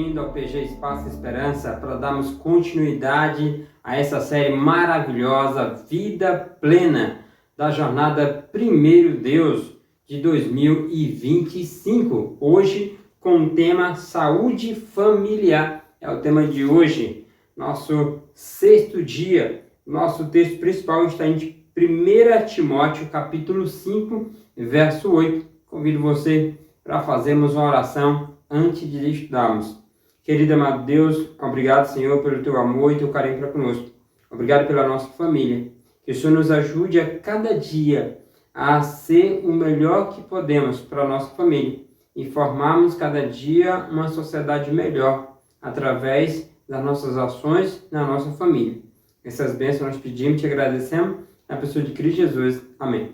bem-vindo ao PG Espaço Esperança para darmos continuidade a essa série maravilhosa Vida Plena da jornada Primeiro Deus de 2025. Hoje com o tema Saúde Familiar. É o tema de hoje, nosso sexto dia. Nosso texto principal está em 1 Timóteo capítulo 5, verso 8. Convido você para fazermos uma oração antes de estudarmos. Querido amado Deus, obrigado, Senhor, pelo teu amor e teu carinho para conosco. Obrigado pela nossa família. Que o Senhor nos ajude a cada dia a ser o melhor que podemos para a nossa família e formarmos cada dia uma sociedade melhor através das nossas ações na nossa família. Essas bênçãos nós pedimos e te agradecemos na pessoa de Cristo Jesus. Amém.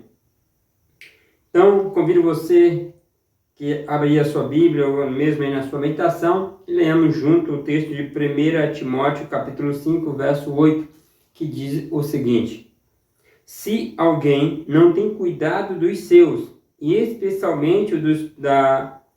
Então, convido você que abrir a sua Bíblia ou mesmo aí na sua meditação e leamos junto o texto de 1 Timóteo capítulo 5, verso 8, que diz o seguinte: se alguém não tem cuidado dos seus, e especialmente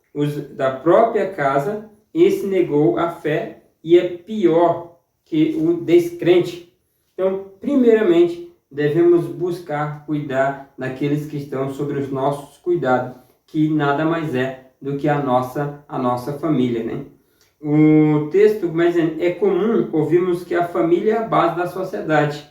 os da própria casa, esse negou a fé e é pior que o descrente. Então, primeiramente, devemos buscar cuidar daqueles que estão sobre os nossos cuidados, que nada mais é do que a nossa família, né? O texto, mas é comum ouvirmos que a família é a base da sociedade,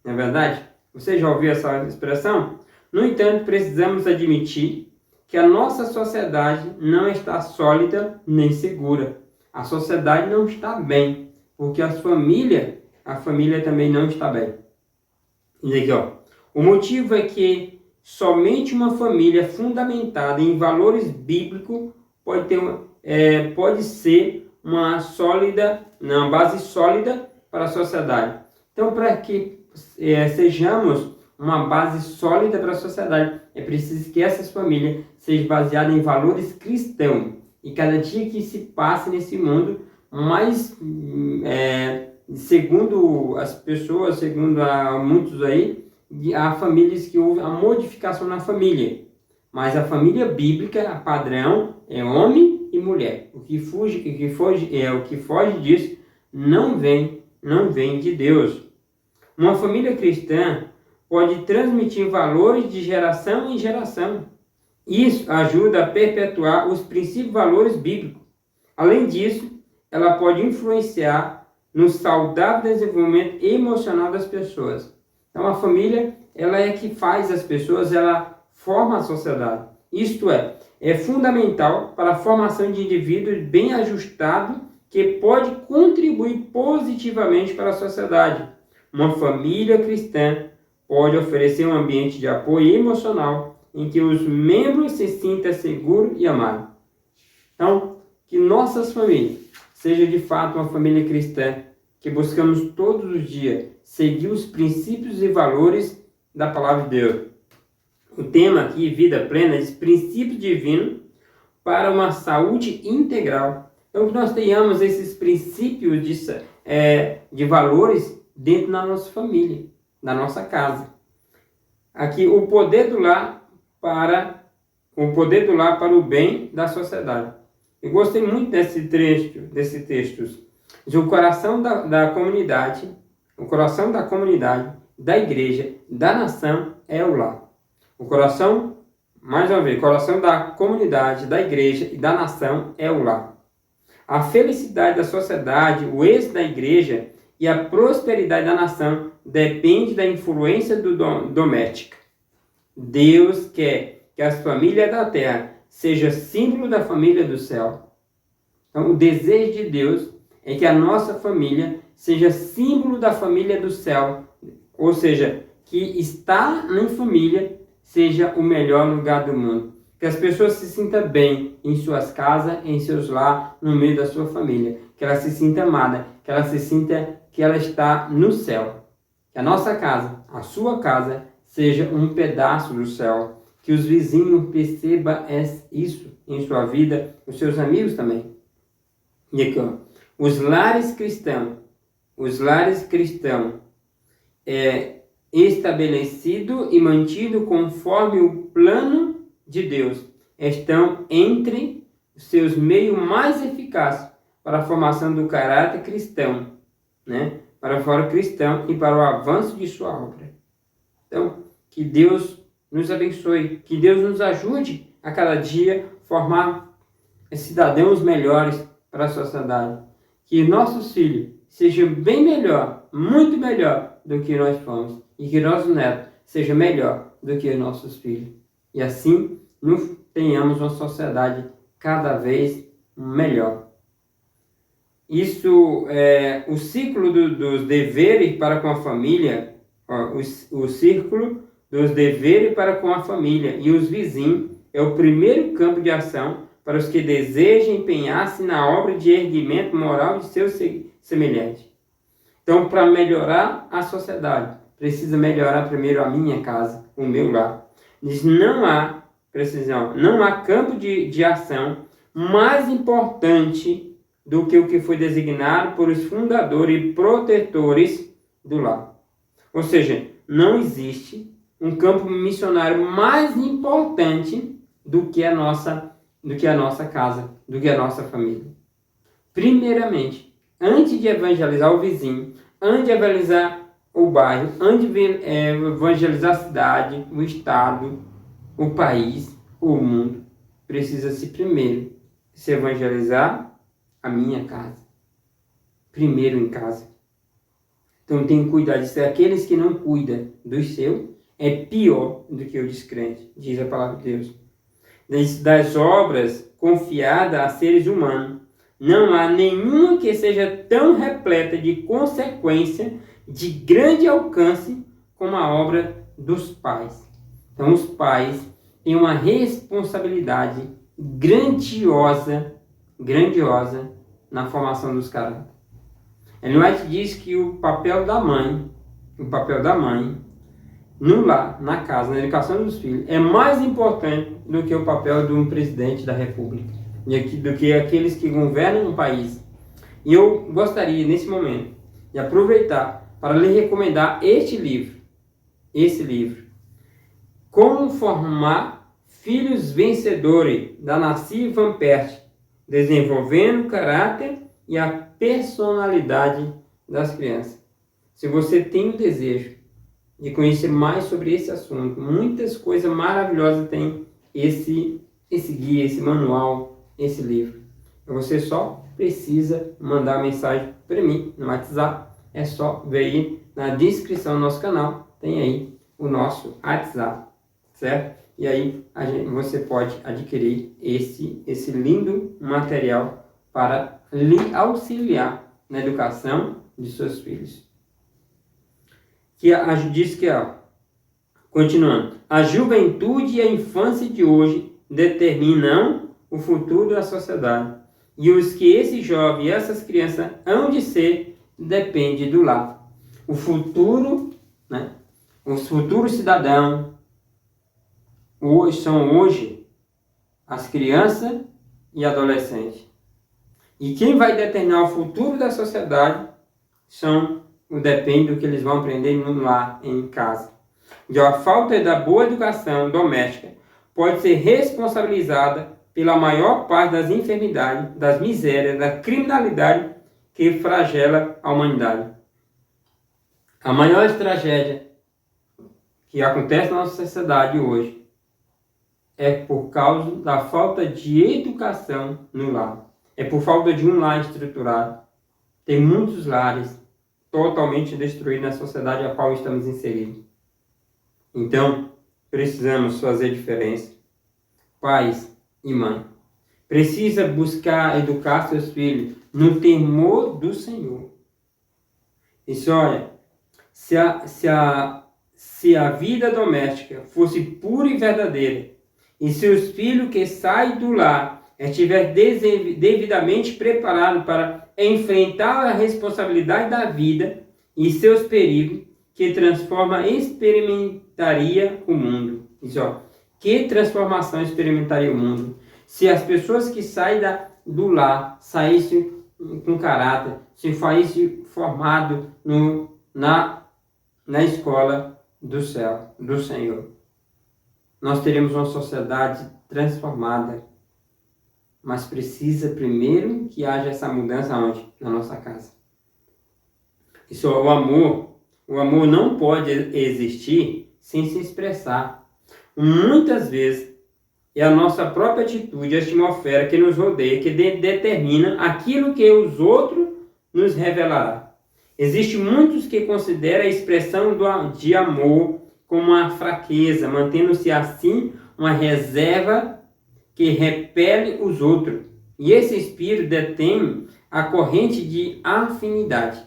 não é verdade? Você já ouviu essa expressão? No entanto, precisamos admitir que a nossa sociedade não está sólida nem segura. A sociedade não está bem, porque a família também não está bem. E aqui, o motivo é que somente uma família fundamentada em valores bíblicos pode ser uma base sólida para a sociedade. Então, para que sejamos uma base sólida para a sociedade, é preciso que essas famílias sejam baseadas em valores cristãos. E cada dia que se passa nesse mundo, mais, segundo as pessoas, segundo muitos aí, há famílias que houve a modificação na família. Mas a família bíblica, a padrão, é homem e mulher. O que foge disso não vem de Deus. Uma família cristã pode transmitir valores de geração em geração. Isso ajuda a perpetuar os princípios e valores bíblicos. Além disso, ela pode influenciar no saudável desenvolvimento emocional das pessoas. Então, a família, ela é que faz as pessoas, ela forma a sociedade. Isto é fundamental para a formação de indivíduos bem ajustados que pode contribuir positivamente para a sociedade. Uma família cristã pode oferecer um ambiente de apoio emocional em que os membros se sintam seguros e amados. Então, que nossas famílias sejam de fato uma família cristã, que buscamos todos os dias seguir os princípios e valores da Palavra de Deus. O tema aqui, Vida Plena, diz princípios divinos para uma saúde integral. Então, que nós tenhamos esses princípios de valores dentro da nossa família, da nossa casa. Aqui, o poder do lar para o bem da sociedade. Eu gostei muito desse texto. O coração da comunidade, da igreja, da nação é o lar. O coração da comunidade, da igreja e da nação é o lar. A felicidade da sociedade, o êxito da igreja e a prosperidade da nação depende da influência doméstica. Deus quer que as famílias da terra sejam símbolo da família do céu. Então, o desejo de Deus é que a nossa família seja símbolo da família do céu, ou seja, que estar em família seja o melhor lugar do mundo. Que as pessoas se sintam bem em suas casas, em seus lares, no meio da sua família. Que ela se sinta amada, que ela se sinta que ela está no céu. Que a nossa casa, a sua casa, seja um pedaço do céu. Que os vizinhos percebam isso em sua vida, os seus amigos também. E aqui, os lares cristãos estabelecido e mantido conforme o plano de Deus estão entre os seus meios mais eficazes para a formação do caráter cristão, né? Para o foro cristão e para o avanço de sua obra. Então, que Deus nos abençoe, que Deus nos ajude a cada dia formar cidadãos melhores para a sociedade. Que nossos filhos sejam bem melhor, muito melhor do que nós fomos. E que nossos netos sejam melhor do que nossos filhos. E assim, tenhamos uma sociedade cada vez melhor. Isso é o ciclo dos deveres para com a família, o círculo dos deveres para com a família e os vizinhos é o primeiro campo de ação para os que desejam empenhar-se na obra de erguimento moral de seus semelhantes. Então, para melhorar a sociedade, precisa melhorar primeiro a minha casa, o meu lar. Diz, não há campo de ação mais importante do que o que foi designado por os fundadores e protetores do lar. Ou seja, não existe um campo missionário mais importante do que a nossa casa, do que a nossa família. Primeiramente, antes de evangelizar o vizinho, antes de evangelizar o bairro, antes de evangelizar a cidade, o estado, o país, o mundo, precisa-se primeiro se evangelizar a minha casa. Primeiro em casa. Então tem que cuidar disso. Aqueles que não cuidam dos seus é pior do que o descrente, diz a palavra de Deus. Das obras confiadas a seres humanos, não há nenhuma que seja tão repleta de consequência de grande alcance como a obra dos pais. Então os pais têm uma responsabilidade grandiosa na formação dos caráteres. Ellen White diz que o papel da mãe no lar, na casa, na educação dos filhos, é mais importante do que o papel de um presidente da república, do que aqueles que governam um país. E eu gostaria, nesse momento, de aproveitar para lhe recomendar esse livro, Como Formar Filhos Vencedores, da Nancy Van Pert, desenvolvendo o caráter e a personalidade das crianças. Se você tem o desejo de conhecer mais sobre esse assunto, muitas coisas maravilhosas tem esse guia, esse manual, esse livro. Você só precisa mandar mensagem para mim no WhatsApp. É só ver aí na descrição do nosso canal, tem aí o nosso WhatsApp, certo? E aí você pode adquirir esse lindo material para lhe auxiliar na educação de seus filhos. Continuando, a juventude e a infância de hoje determinam o futuro da sociedade. E os que esse jovem e essas crianças hão de ser, depende do lar. O futuro, os futuros cidadãos são hoje as crianças e adolescentes. E quem vai determinar o futuro da sociedade depende do que eles vão aprender no lar, em casa. A falta da boa educação doméstica pode ser responsabilizada pela maior parte das enfermidades, das misérias, da criminalidade que flagela a humanidade. A maior tragédia que acontece na nossa sociedade hoje é por causa da falta de educação no lar. É por falta de um lar estruturado. Tem muitos lares totalmente destruídos na sociedade a qual estamos inseridos. Então, precisamos fazer diferença. Pais e mãe. Precisa buscar educar seus filhos no temor do Senhor. Isso, olha, se a vida doméstica fosse pura e verdadeira, e se os filhos que saem do lar estiver devidamente preparado para enfrentar a responsabilidade da vida e seus perigos, que experimentaria o mundo. Isso, ó, que transformação experimentaria o mundo se as pessoas que saem do lar saíssem com caráter, se saíssem formado na escola do céu, do Senhor. Nós teremos uma sociedade transformada. mas precisa primeiro que haja essa mudança onde? Na nossa casa. Isso, o amor não pode existir sem se expressar. Muitas vezes é a nossa própria atitude, a atmosfera que nos rodeia, que determina aquilo que os outros nos revelará. Existem muitos que consideram a expressão de amor como uma fraqueza, mantendo-se assim uma reserva que repele os outros. E esse espírito detém a corrente de afinidade.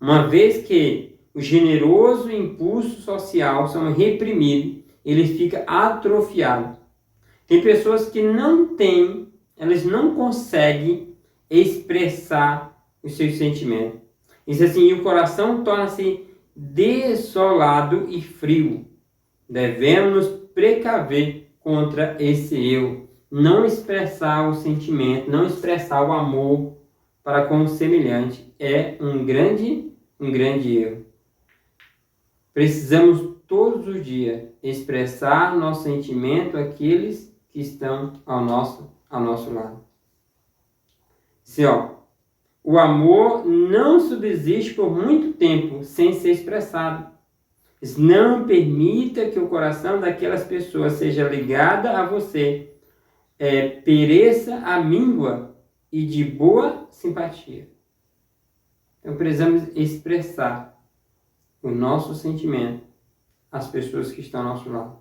Uma vez que o generoso impulso social são reprimidos, ele fica atrofiado. Tem pessoas que elas não conseguem expressar os seus sentimentos. Isso assim, o coração torna-se desolado e frio. Devemos nos precaver contra esse eu. Não expressar o sentimento, não expressar o amor para com o semelhante é um grande erro. Precisamos todos os dias expressar nosso sentimento àqueles que estão ao nosso lado. O amor não subsiste por muito tempo sem ser expressado. Não permita que o coração daquelas pessoas seja ligado a você, pereça a míngua e de boa simpatia. Então precisamos expressar o nosso sentimento às pessoas que estão ao nosso lado.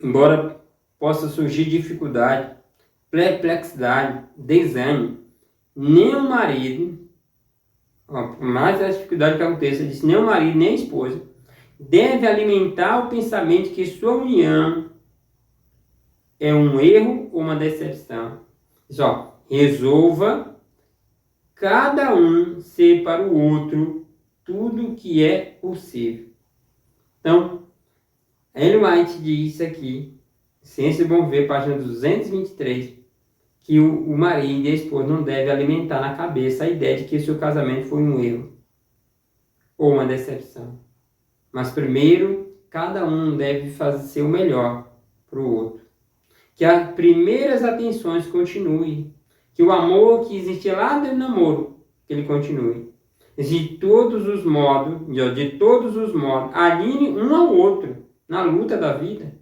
Embora possa surgir dificuldade, perplexidade, desânimo, nem o marido, por mais a dificuldade que aconteça, nem o marido nem a esposa deve alimentar o pensamento que sua união é um erro ou uma decepção. Resolva cada um ser para o outro tudo o que é possível. Então, Ellen White diz aqui, Ciência e Bom Ver, página 223, que o marido e a esposa não devem alimentar na cabeça a ideia de que o seu casamento foi um erro ou uma decepção. Mas primeiro, cada um deve fazer o melhor para o outro. Que as primeiras atenções continuem. Que o amor que existia lá no namoro, que ele continue. De todos os modos, alinhe um ao outro na luta da vida.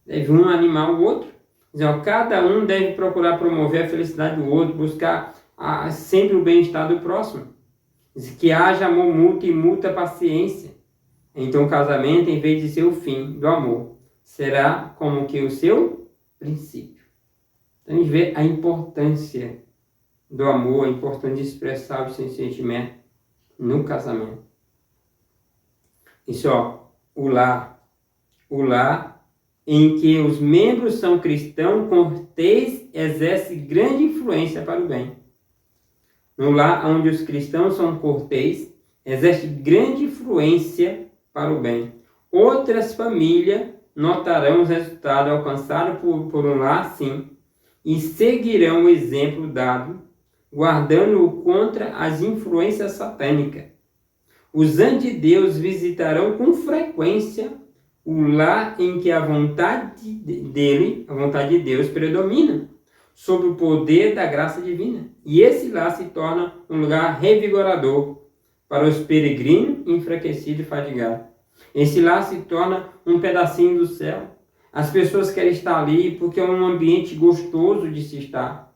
Deve um animar o outro. Cada um deve procurar promover a felicidade do outro, buscar sempre o bem-estar do próximo. Que haja amor mútuo e muita paciência. Então o casamento, em vez de ser o fim do amor, será como que o seu princípio. Então a gente vê a importância do amor, a importância de expressar o seu sentimento no casamento. Isso, o lar em que os membros são cristãos, cortês exerce grande influência para o bem. No lar onde os cristãos são cortês, exerce grande influência para o bem. Outras famílias notarão os resultados alcançados por um lar assim e seguirão o exemplo dado, guardando-o contra as influências satânicas. Os anjos de Deus visitarão com frequência o lar em que a vontade de Deus predomina, sob o poder da graça divina. E esse lar se torna um lugar revigorador para os peregrinos enfraquecidos e fadigados. Esse lar se torna um pedacinho do céu. As pessoas querem estar ali porque é um ambiente gostoso de se estar.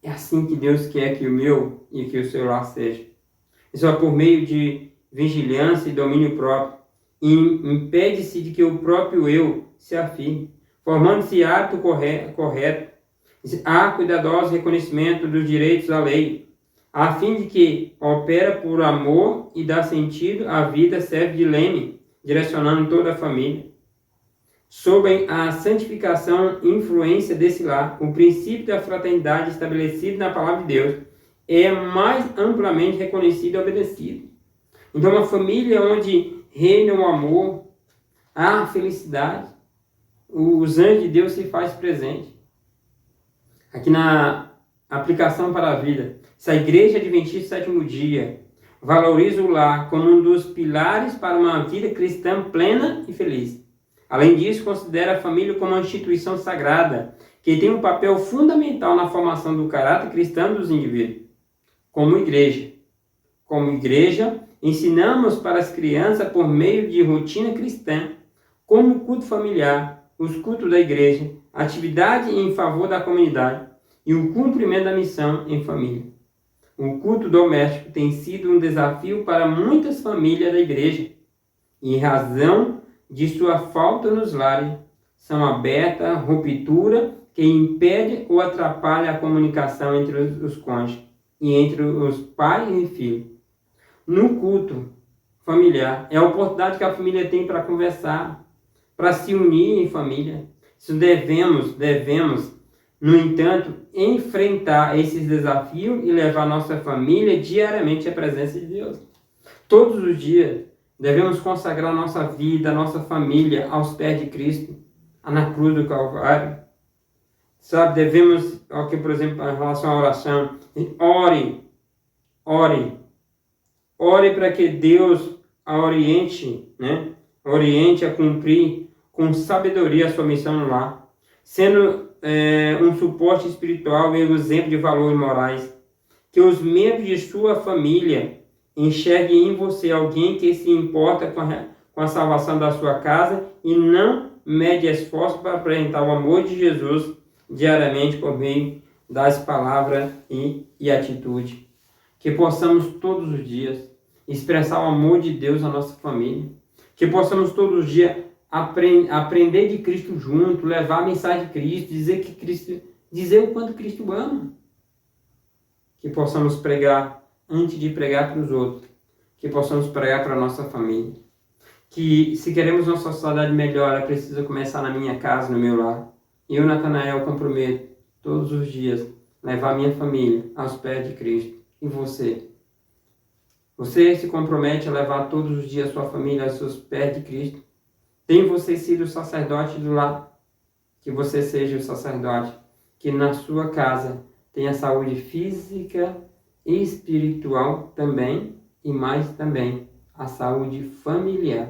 É assim que Deus quer que o meu e que o seu lar seja. Isso por meio de vigilância e domínio próprio. Impede-se de que o próprio eu se afirme, formando-se hábito correto. Há cuidadoso reconhecimento dos direitos da lei, a fim de que opera por amor e dá sentido à vida, serve de leme, direcionando toda a família. Sob a santificação e influência desse lar, o princípio da fraternidade estabelecido na palavra de Deus é mais amplamente reconhecido e obedecido. Então, uma família onde reina o amor, a felicidade, os anjos de Deus se faz presente. Aqui na aplicação para a vida, se a Igreja Adventista do Sétimo Dia valoriza o lar como um dos pilares para uma vida cristã plena e feliz, Além disso, considera a família como uma instituição sagrada, que tem um papel fundamental na formação do caráter cristão dos indivíduos. Como igreja, ensinamos para as crianças, por meio de rotina cristã, como o culto familiar, os cultos da igreja, atividade em favor da comunidade e o cumprimento da missão em família. O culto doméstico tem sido um desafio para muitas famílias da igreja, e em razão de sua falta nos lares, são abertas a ruptura que impede ou atrapalha a comunicação entre os cônjuges e entre os pais e filhos. No culto familiar, é a oportunidade que a família tem para conversar, para se unir em família. Devemos, no entanto, enfrentar esses desafios e levar nossa família diariamente à presença de Deus. Todos os dias, devemos consagrar nossa vida, nossa família aos pés de Cristo, na cruz do Calvário. Sabe, devemos, aqui, por exemplo, em relação à oração, ore para que Deus a oriente, oriente a cumprir com sabedoria a sua missão no lar, sendo um suporte espiritual e um exemplo de valores morais. Que os membros de sua família enxerguem em você alguém que se importa com a salvação da sua casa e não mede esforço para apresentar o amor de Jesus diariamente por meio das palavras e atitude. Que possamos todos os dias expressar o amor de Deus à nossa família. Que possamos todos os dias aprender de Cristo junto, levar a mensagem de Cristo, dizer o quanto Cristo ama. Que possamos pregar antes de pregar para os outros. Que possamos pregar para a nossa família. Que se queremos uma sociedade melhor, é preciso começar na minha casa, no meu lar. Eu, Natanael, comprometo todos os dias levar a minha família aos pés de Cristo. E você? Você se compromete a levar todos os dias a sua família aos seus pés de Cristo? Tem você sido o sacerdote do lar? Que você seja o sacerdote, que na sua casa tenha saúde física e espiritual também, e mais também a saúde familiar.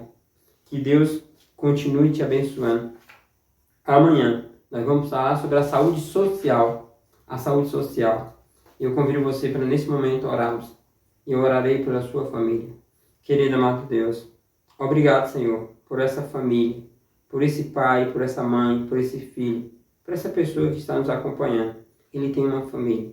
Que Deus continue te abençoando. Amanhã nós vamos falar sobre a saúde social. A saúde social. Eu convido você para nesse momento orarmos. E eu orarei pela sua família. Querido amado Deus, obrigado, Senhor, por essa família, por esse pai, por essa mãe, por esse filho, por essa pessoa que está nos acompanhando. Ele tem uma família.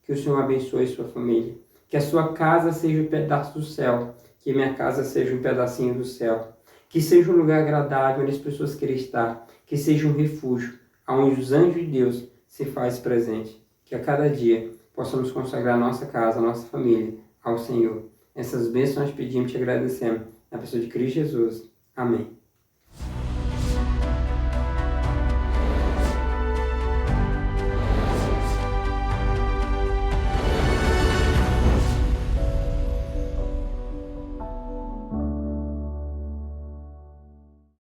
Que o Senhor abençoe sua família. Que a sua casa seja um pedaço do céu. Que minha casa seja um pedacinho do céu. Que seja um lugar agradável onde as pessoas querem estar. Que seja um refúgio, onde os anjos de Deus se faz presente. Que a cada dia possamos consagrar nossa casa, nossa família ao Senhor. Essas bênçãos nós pedimos e te agradecemos. Na pessoa de Cristo Jesus. Amém.